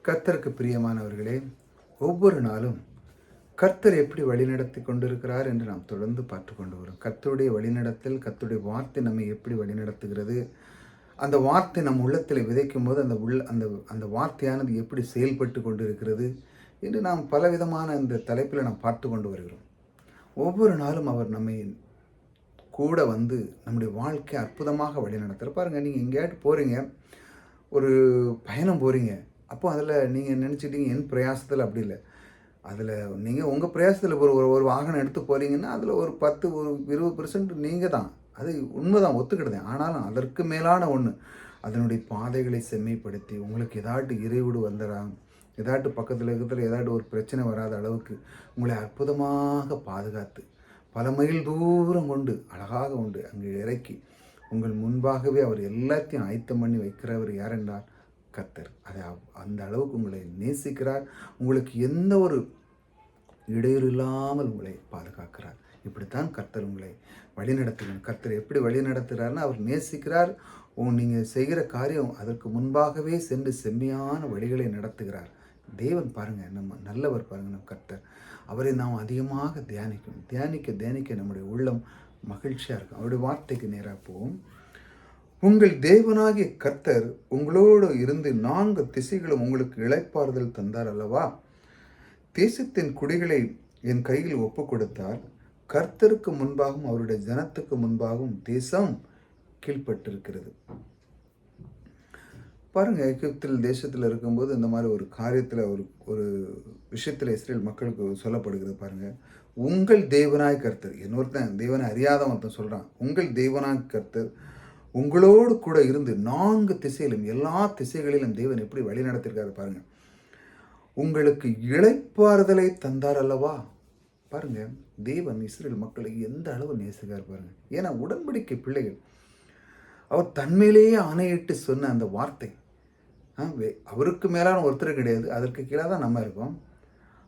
கர்த்தருக்கு பிரியமானவர்களே, ஒவ்வொரு நாளும் கர்த்தர் எப்படி வழிநடத்தி கொண்டிருக்கிறார் என்று நாம் தொடர்ந்து பார்த்து கொண்டு வரோம். கர்த்தருடைய வழிநடத்தல், கர்த்தருடைய வார்த்தை நம்மை எப்படி வழிநடத்துகிறது, அந்த வார்த்தை நம் உள்ளத்தில் விதைக்கும் போது அந்த அந்த வார்த்தையானது எப்படி செயல்பட்டு கொண்டிருக்கிறது என்று நாம் பலவிதமான இந்த தலைப்பில் நாம் பார்த்து கொண்டு வருகிறோம். ஒவ்வொரு நாளும் அவர் நம்மை கூட வந்து நம்முடைய வாழ்க்கை அற்புதமாக வழிநடத்துகிறார். பாருங்கள், நீங்கள் எங்கேயாட்டு போகிறீங்க, ஒரு பயணம் போகிறீங்க. அப்போ அதில் நீங்கள் நினச்சிட்டீங்க என் பிரயாசத்தில் அப்படி இல்லை. அதில் நீங்கள் உங்கள் பிரயாசத்தில் ஒரு ஒரு வாகனம் எடுத்து போகிறீங்கன்னா அதில் ஒரு 10 ஒரு 20% நீங்கள் தான். அது உண்மைதான், ஒத்துக்கிடுதேன். ஆனாலும் அதற்கு மேலான ஒன்று, அதனுடைய பாதைகளை செம்மைப்படுத்தி உங்களுக்கு ஏதாட்டு இறைவிடு வந்துடுறாங்க, ஏதாட்டு பக்கத்தில் இருக்கிற ஏதாட்டு ஒரு பிரச்சனை வராத அளவுக்கு உங்களை அற்புதமாக பாதுகாத்து பல மைல் தூரம் கொண்டு அழகாக உண்டு அங்கே இறக்கி உங்கள் முன்பாகவே அவர் எல்லாத்தையும் ஆயத்தம் பண்ணி வைக்கிறவர் யார் என்றால் கர்த்தர். அதை அந்த அளவுக்கு உங்களை நேசிக்கிறார். உங்களுக்கு எந்த ஒரு இடையூறு இல்லாமல் உங்களை பாதுகாக்கிறார். இப்படித்தான் கர்த்தர் உங்களை வழிநடத்துகிறார். கர்த்தர் எப்படி வழி நடத்துகிறார்னா, அவர் நேசிக்கிறார். நீங்கள் செய்கிற காரியம் அதற்கு முன்பாகவே சென்று செம்மையான வழிகளை நடத்துகிறார். தேவன் பாருங்கள், நம்ம நல்லவர் பாருங்கள், நம்ம கர்த்தர். அவரை நாம் அதிகமாக தியானிக்கணும். தியானிக்க நம்முடைய உள்ளம் மகிழ்ச்சியாக இருக்கும். அவருடைய வார்த்தைக்கு நேராக போவோம். உங்கள் தேவனாகிய கர்த்தர் உங்களோடு இருந்து 4 திசைகளும் உங்களுக்கு இளைப்பாறுதல் தந்தார் அல்லவா? தேசத்தின் குடிகளை என் கையில் ஒப்பு கொடுத்தார். கர்த்தருக்கு முன்பாகவும் அவருடைய ஜனத்துக்கு முன்பாகவும் தேசம் கீழ்ப்பட்டிருக்கிறது. பாருங்கள், எகிப்தில் தேசத்தில் இருக்கும்போது இந்த மாதிரி ஒரு காரியத்தில் ஒரு விஷயத்தில் இஸ்ரேல் மக்களுக்கு சொல்லப்படுகிறது. பாருங்கள், உங்கள் தேவனாய் கர்த்தர், இன்னொருத்தன் தேவனை அறியாதவன் ஒருத்தன் சொல்கிறான், உங்கள் தேவனாய் கர்த்தர் உங்களோடு கூட இருந்து 4 திசையிலும் எல்லா திசைகளிலும் தேவன் எப்படி வழி நடத்திருக்காரு பாருங்கள். உங்களுக்கு இளைப்பாறுதலை தந்தார் அல்லவா? பாருங்கள், தேவன் இஸ்ரேல் மக்களை எந்த அளவு நேசிக்கார் பாருங்கள். ஏன்னா உடன்படிக்கை பிள்ளைகள். அவர் தன்மையிலேயே ஆணையிட்டு சொன்ன அந்த வார்த்தை, அவருக்கு மேலான ஒருத்தர் கிடையாது, அதற்கு கீழே தான் நம்ம இருக்கோம்.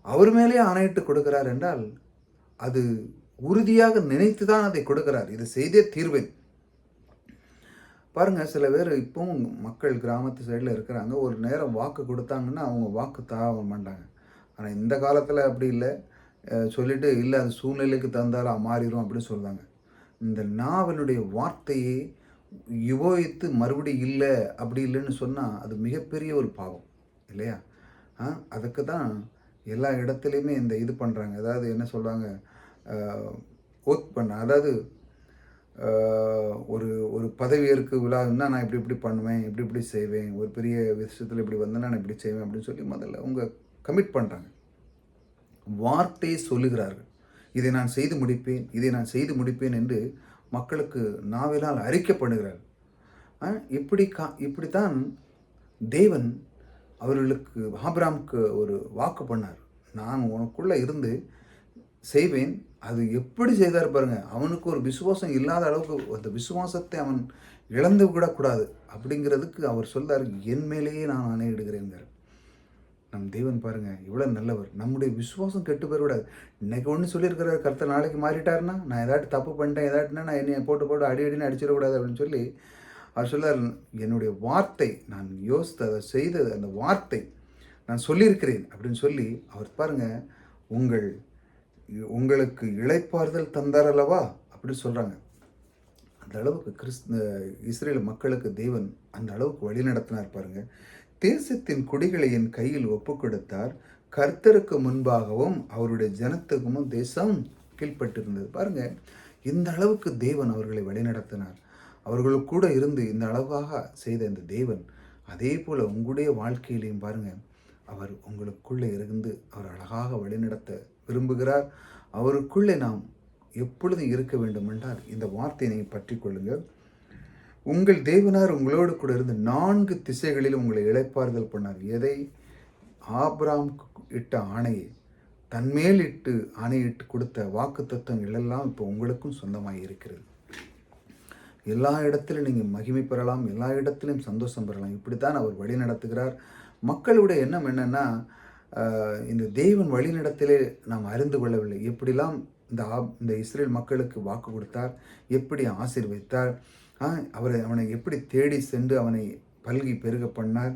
அவர் மேலேயே ஆணையிட்டு கொடுக்கிறார் என்றால் அது உறுதியாக நினைத்து தான் அதை கொடுக்கிறார். இது செய்தே தீர்வேன். பாருங்கள், சில பேர் இப்போவும் மக்கள் கிராமத்து சைடில் இருக்கிறாங்க. ஒரு நேரம் வாக்கு கொடுத்தாங்கன்னா அவங்க வாக்கு தாவ மாட்டாங்க. ஆனால் இந்த காலத்தில் அப்படி இல்லை. சொல்லிவிட்டு இல்லை, அது சூழ்நிலைக்கு தந்தாலும் மாறிடும் அப்படின்னு சொல்லுவாங்க. இந்த நாவனுடைய வார்த்தையை யுபோகித்து மறுபடியும் இல்லை அப்படி இல்லைன்னு சொன்னால் அது மிகப்பெரிய ஒரு பாவம் இல்லையா? அதுக்கு தான் எல்லா இடத்துலையுமே இந்த இது பண்ணுறாங்க. அதாவது என்ன சொல்கிறாங்க, ஓத் பண்ண, அதாவது ஒரு ஒரு பதவியேற்கு விழான்னா நான் இப்படி பண்ணுவேன், இப்படி செய்வேன், ஒரு பெரிய விஷயத்தில் இப்படி வந்தேன்னா நான் இப்படி செய்வேன் அப்படின்னு சொல்லி முதல்ல அவங்க கமிட் பண்ணுறாங்க. வார்த்தையை சொல்லுகிறார்கள், இதை நான் செய்து முடிப்பேன் என்று மக்களுக்கு நாவினால் அறிக்கப்படுகிறார். இப்படித்தான் தேவன் அவர்களுக்கு ஆபிரகாமுக்கு ஒரு வாக்கு பண்ணார், நான் உனக்குள்ளே இருந்து செய்வேன். அது எப்படி செய்தார் பாருங்கள். அவனுக்கு ஒரு விசுவாசம் இல்லாத அளவுக்கு அந்த விசுவாசத்தை அவன் இழந்து விடக்கூடாது அப்படிங்கிறதுக்கு அவர் சொல்றார், என் மேலேயே நான் ஆணையிடுகிறேங்கிறார். நம் தேவன் பாருங்கள் இவ்வளோ நல்லவர். நம்முடைய விசுவாசம் கெட்டு போயிடக்கூடாது. இன்றைக்கி ஒன்று சொல்லியிருக்கிறார் கர்த்தர், நாளைக்கு மாறிட்டாருன்னா நான் ஏதாட்டு தப்பு பண்ணிட்டேன், ஏதாட்டுனா நான் என்னை போட்டு அடின்னு அடிச்சிடக்கூடாது அப்படின்னு சொல்லி அவர் சொல்லார், என்னுடைய வார்த்தை நான் யோசித்து அதை செய்தது, அந்த வார்த்தை நான் சொல்லியிருக்கிறேன் அப்படின்னு சொல்லி அவர் பாருங்கள், உங்களுக்கு இளைப்பாறுதல் தந்தார் அல்லவா அப்படி சொல்கிறாங்க. அந்த அளவுக்கு இஸ்ரேல் மக்களுக்கு தேவன் அந்த அளவுக்கு வழி நடத்தினார் பாருங்கள். தேசத்தின் குடிகளை என் கையில் ஒப்பு கொடுத்தார். கர்த்தருக்கு முன்பாகவும் அவருடைய ஜனத்துக்கும் தேசம் கீழ்ப்பட்டிருந்தது. பாருங்கள், இந்த அளவுக்கு தேவன் அவர்களை வழிநடத்தினார். அவர்கள் கூட இருந்து இந்த அளவாக செய்த இந்த தேவன் அதே போல் உங்களுடைய வாழ்க்கையிலையும் பாருங்கள், அவர் உங்களுக்குள்ளே இருந்து அவர் அழகாக வழிநடத்த விரும்புகிறார். அவருக்குள்ளே நாம் எப்பொழுதும் இருக்க வேண்டும் என்றால் இந்த வார்த்தையை நீங்கள் பற்றி கொள்ளுங்கள். உங்கள் தேவனார் உங்களோடு கூட இருந்து 4 திசைகளிலும் உங்களை இளைப்பாறுதல் பண்ணார். எதை? ஆபிரகாமுக்கு இட்ட ஆணையை, தன்மேல் ஆணையிட்டு கொடுத்த வாக்கு தத்துவங்கள் எல்லாம் இப்போ உங்களுக்கும் சொந்தமாக இருக்கிறது. எல்லா இடத்திலும் நீங்கள் மகிமை பெறலாம், எல்லா இடத்திலும் சந்தோஷம் பெறலாம். இப்படித்தான் அவர் வழி நடத்துகிறார். மக்களுடைய எண்ணம் என்னென்னா, இந்த தேவன் வழி நடத்திலே நாம் அறிந்து கொள்ளவில்லை. எப்படிலாம் இந்த இஸ்ரேல் மக்களுக்கு வாக்கு கொடுத்தார், எப்படி ஆசீர்வதித்தார், அவனை எப்படி தேடி சென்று அவனை பல்கி பெருக பண்ணார்,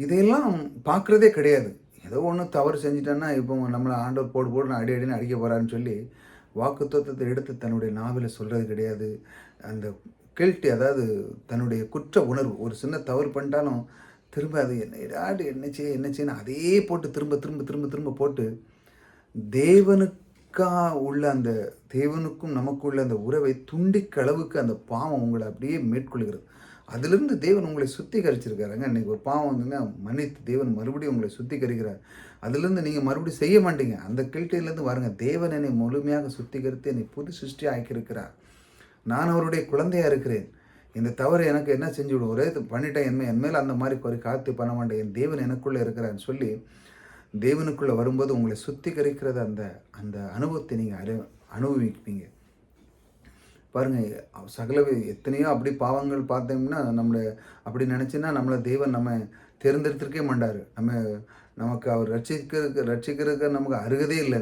இதையெல்லாம் பார்க்குறதே கிடையாது. ஏதோ ஒண்ணு தவறு செஞ்சுட்டேன்னா, இப்போ நம்மள ஆண்டவர் போடு போடுன்னு அடி அடின்னு அடிக்க போறாருன்னு சொல்லி, வாக்குத்தத்தத்தை எடுத்து தன்னுடைய நாவில சொல்றது கிடையாது. அந்த கில்ட்டி, அதாவது தன்னுடைய குற்ற உணர்வு. ஒரு சின்ன தவறு பண்ணிட்டாலும், திரும்ப அது என்னடாடி என்ன செய்யன்னு அதையே போட்டு திரும்ப திரும்ப திரும்ப திரும்ப போட்டு, தேவனுக்கா உள்ள அந்த தேவனுக்கும் நமக்கும் உள்ள அந்த உறவை துண்டிக்க அளவுக்கு அந்த பாவம் உங்கள அப்படியே மேற்கொள்கிறது. அதிலிருந்து தேவன் உங்களை சுத்திகரிச்சிருக்காருங்க. இன்னைக்கு ஒரு பாவம் வந்துங்க, மன்னித்து தேவன் மறுபடியும் உங்களை சுத்திகரிக்கிறார். அதிலிருந்து நீங்க மறுபடியும் செய்ய மாட்டீங்க. அந்த கில்ட்டிலேருந்து பாருங்க, தேவன் என்னை முழுமையாக சுத்திகரித்து என்னை புது சிருஷ்டியா ஆக்கியிருக்கிறார். நான் அவருடைய குழந்தையா இருக்கிறேன். இந்த தவறு எனக்கு என்ன செஞ்சுவிடும், ஒரே இது பண்ணிட்டேன், என் மேல அந்த மாதிரி குறை காத்து பண்ண மாட்டேன். என் தேவன் எனக்குள்ள இருக்கிறார்ன்னு சொல்லி, தேவனுக்குள்ள வரும்போது உங்களை சுத்திகரிக்கிறத அந்த அந்த அனுபவத்தை நீங்க அனுபவிப்பீங்க. பாருங்க, எத்தனையோ அப்படி பாவங்கள் பார்த்தோம்னா, நம்மள அப்படி நினச்சுன்னா நம்மள தேவன் நம்ம தேர்ந்தெடுத்திருக்கவே மாட்டாரு. நமக்கு அவர் ரட்சிக்கிறதுக்கு நமக்கு அருகதே இல்லை.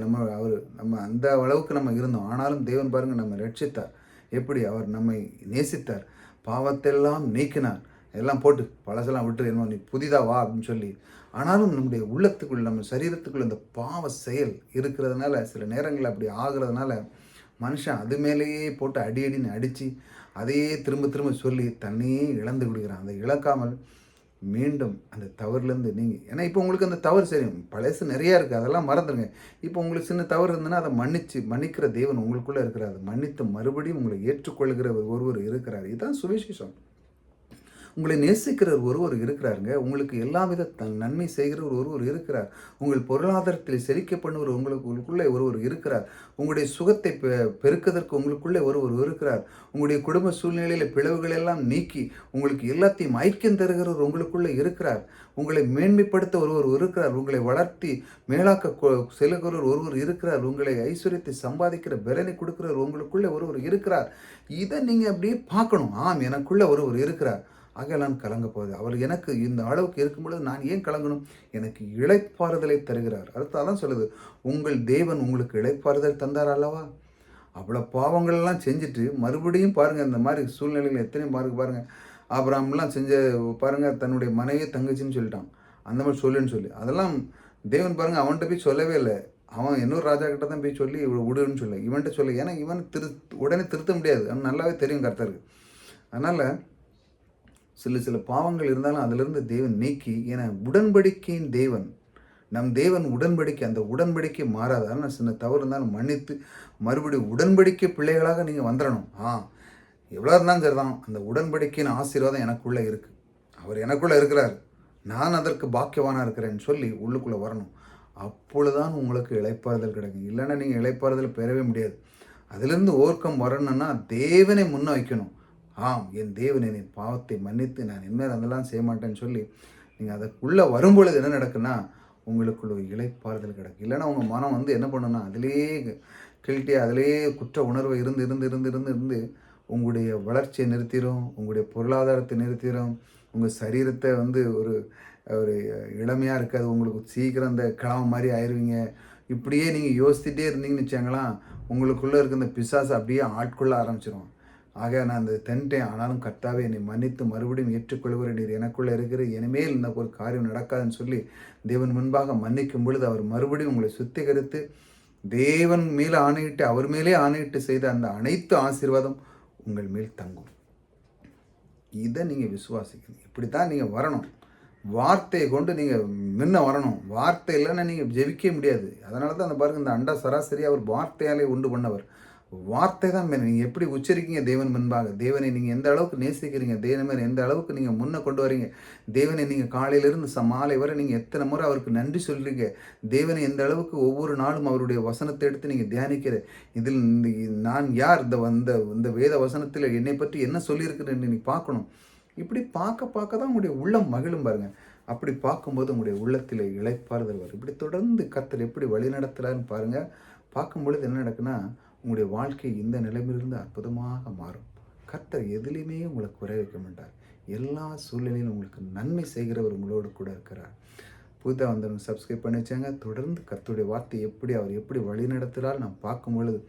நம்ம அந்த அளவுக்கு நம்ம இருந்தோம். ஆனாலும் தேவன் பாருங்க நம்மை ரட்சித்தார். எப்படி அவர் நம்மை நேசித்தார். பாவத்தெல்லாம் நீக்கினார். எல்லாம் போட்டு பழசெல்லாம் விட்டு என்ன நீ புதிதா வா அப்படின்னு சொல்லி. ஆனாலும் நம்முடைய உள்ளத்துக்குள், நம்ம சரீரத்துக்குள்ள இந்த பாவ செயல் இருக்கிறதுனால, சில நேரங்கள் அப்படி ஆகுறதுனால, மனுஷன் அது மேலேயே போட்டு அடி அடின்னு அடித்து அதையே திரும்ப திரும்ப சொல்லி தன்னையே இழந்து விடுகிறான். அதை இழக்காமல் மீண்டும் அந்த தவறுலேருந்து நீங்கள், ஏன்னா இப்போ உங்களுக்கு அந்த தவறு தெரியும், பழசு நிறையா இருக்குது, அதெல்லாம் மறந்துடுங்க. இப்போ உங்களுக்கு சின்ன தவறு இருந்ததுன்னா அதை மன்னிக்கிற தேவன் உங்களுக்குள்ளே இருக்கிறார். மன்னித்து மறுபடியும் உங்களை ஏற்றுக்கொள்கிற ஒருவர் இருக்கிறார். இதுதான் சுவிசேஷம். உங்களை நேசிக்கிறவர் ஒருவர் இருக்கிறாருங்க. உங்களுக்கு எல்லா வித நன்மை செய்கிறவர் ஒருவர் இருக்கிறார். உங்கள் பொருளாதாரத்தில் செழிக்க பண்ணுவர் உங்களுக்குள்ளே ஒருவர் இருக்கிறார். உங்களுடைய சுகத்தை பெருக்குவதற்கு உங்களுக்குள்ளே ஒருவர் இருக்கிறார். உங்களுடைய குடும்ப சூழ்நிலையில் பிளவுகள் எல்லாம் நீக்கி உங்களுக்கு எல்லாத்தையும் ஐக்கியம் தருகிறவர் உங்களுக்குள்ளே இருக்கிறார். உங்களை மேன்மைப்படுத்த ஒருவர் இருக்கிறார். உங்களை வளர்த்தி மேலாக்க செல்லுகிறவர் ஒருவர் இருக்கிறார். உங்களை ஐஸ்வர்யத்தை சம்பாதிக்கிற பலனை கொடுக்கிறவர் உங்களுக்குள்ளே ஒருவர் இருக்கிறார். இதை நீங்கள் அப்படியே பார்க்கணும். ஆம், எனக்குள்ள ஒருவர் இருக்கிறார், ஆக நான் கலங்க போகுது. அவர் எனக்கு இந்த அளவுக்கு இருக்கும்பொழுது நான் ஏன் கலங்கணும்? எனக்கு இளைப்பாறுதலை தருகிறார். அடுத்து அதான் சொல்லுது, உங்கள் தேவன் உங்களுக்கு இளைப்பாறுதல் தந்தார் அல்லவா? அவ்வளோ பாவங்கள்லாம் செஞ்சுட்டு மறுபடியும் பாருங்கள், இந்த மாதிரி சூழ்நிலைகள் எத்தனை மார்க்கு பாருங்கள். ஆபிரகாம்லாம் செஞ்ச பாருங்கள், தன்னுடைய மனைவியை தங்கச்சின்னு சொல்லிட்டான். அந்த மாதிரி சொல்லுன்னு சொல்லி அதெல்லாம் தேவன் பாருங்கள் அவன்கிட்ட போய் சொல்லவே இல்லை. அவன் இன்னொரு ராஜா கிட்ட தான் போய் சொல்லி விடுன்னு சொல்ல, இவன்கிட்ட சொல்ல. ஏன்னா இவன் உடனே திருத்த முடியாது. அவன் நல்லாவே தெரியும் கர்த்தருக்கு. அதனால் சில பாவங்கள் இருந்தாலும் அதிலிருந்து தேவன் நீக்கி, ஏன்னா உடன்படிக்கையின் தேவன், நம் தேவன் உடன்படிக்கை, அந்த உடன்படிக்கை மாறாது. ஆனால் சின்ன தவறு இருந்தாலும் மன்னித்து மறுபடியும் உடன்படிக்கை பிள்ளைகளாக நீங்கள் வந்துடணும். எவ்வளோ இருந்தாலும் சரிதான், அந்த உடன்படிக்கையின் ஆசீர்வாதம் எனக்குள்ளே இருக்குது. அவர் எனக்குள்ளே இருக்கிறார், நான் அதற்கு பாக்கியவானாக இருக்கிறேன்னு சொல்லி உள்ளுக்குள்ளே வரணும். அப்பொழுதுதான் உங்களுக்கு இளைப்பாறுதல் கிடைக்கும். இல்லைன்னா நீங்கள் இளைப்பாறுதல் பெறவே முடியாது. அதிலிருந்து ஓர்க்கம் வரணும்னா தேவனை முன்ன வைக்கணும். என் தேவன் என்னை பாவத்தை மன்னித்து நான் இனிமேல் அதெல்லாம் செய்ய மாட்டேன்னு சொல்லி நீங்கள் அதுக்குள்ளே வரும்பொழுது என்ன நடக்குன்னா, உங்களுக்குள்ள ஒரு இளைப்பாறுதல் கிடைக்கும். இல்லைன்னா உங்கள் மனம் என்ன பண்ணுன்னா, அதிலேயே கில்ட்டி, அதிலேயே குற்ற உணர்வை இருந்து உங்களுடைய வளர்ச்சியை நிறுத்திடும், உங்களுடைய பொருளாதாரத்தை நிறுத்திடும், உங்கள் சரீரத்தை ஒரு ஒரு இளமையாக இருக்காது, உங்களுக்கு சீக்கிரம் இந்த கிழமை மாதிரி ஆயிடுவீங்க. இப்படியே நீங்கள் யோசிச்சுட்டே இருந்தீங்கன்னு வச்சாங்களா, உங்களுக்குள்ளே இருக்க இந்த பிசாசு அப்படியே ஆட்கொள்ள ஆரம்பிச்சிடும். ஆக நான் அந்த தன்ட்டேன், ஆனாலும் கர்த்தாவே என்னை மன்னித்து மறுபடியும் ஏற்றுக்கொள்கிற நீர் எனக்குள்ளே இருக்கிற, இனிமேல் இந்த ஒரு காரியம் நடக்காதுன்னு சொல்லி தேவன் முன்பாக மன்னிக்கும் பொழுது அவர் மறுபடியும் உங்களை சுத்திகரித்து தேவன் மேலே ஆணையிட்டு, அவர் மேலே ஆணையிட்டு செய்த அந்த அனைத்து ஆசீர்வாதம் உங்கள் மேல் தங்கும். இதை நீங்கள் விசுவாசிக்கணும். இப்படி தான் நீங்கள் வரணும். வார்த்தையை கொண்டு நீங்கள் முன்ன வரணும். வார்த்தை இல்லைன்னா நீங்கள் ஜெபிக்க முடியாது. அதனால தான் அந்த பாருங்கள், இந்த அண்டா சராசரி அவர் வார்த்தையாலே உண்டு பண்ணவர். வார்த்தை தான் மேலே நீங்கள் எப்படி உச்சரிக்கீங்க தேவன் முன்பாக, தேவனை நீங்கள் எந்த அளவுக்கு நேசிக்கிறீங்க, தேவனை எந்த அளவுக்கு நீங்கள் முன்னே கொண்டு வரீங்க, தேவனை நீங்கள் காலையிலிருந்து மாலை வரை நீங்கள் எத்தனை முறை அவருக்கு நன்றி சொல்கிறீங்க, தேவனை எந்த அளவுக்கு ஒவ்வொரு நாளும் அவருடைய வசனத்தை எடுத்து நீங்கள் தியானிக்கிற, இதில் நான் யார், இந்த வேத வசனத்தில் என்னை பற்றி என்ன சொல்லியிருக்கிறேன்னு நீங்கள் பார்க்கணும். இப்படி பார்க்க தான் உங்களுடைய உள்ளம் மகிழும் பாருங்கள். அப்படி பார்க்கும்போது உங்களுடைய உள்ளத்தில் இளைப்பாறுதல் வரும். இப்படி தொடர்ந்து கர்த்தர் எப்படி வழி நடத்துகிறான்னு பாருங்கள். பார்க்கும்பொழுது என்ன நடக்குன்னா, உங்களுடைய வாழ்க்கை இந்த நிலைமையிலிருந்து அற்புதமாக மாறும். கர்த்தர் எதுலேயுமே உங்களை குறை வைக்க மாட்டார். எல்லா சூழ்நிலையிலும் உங்களுக்கு நன்மை செய்கிறவர் உங்களோடு கூட இருக்கிறார். புதுதாக வந்தவங்க சப்ஸ்கிரைப் பண்ணி வச்சாங்க. தொடர்ந்து கர்த்தருடைய வார்த்தை அவர் எப்படி வழி நடத்துகிறார் நாம் பார்க்கும் பொழுது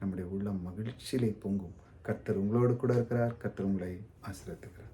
நம்முடைய உள்ளம் மகிழ்ச்சியிலே பொங்கும். கர்த்தர் உங்களோடு கூட இருக்கிறார். கர்த்தர் உங்களை ஆசீர்வதிக்கிறார்.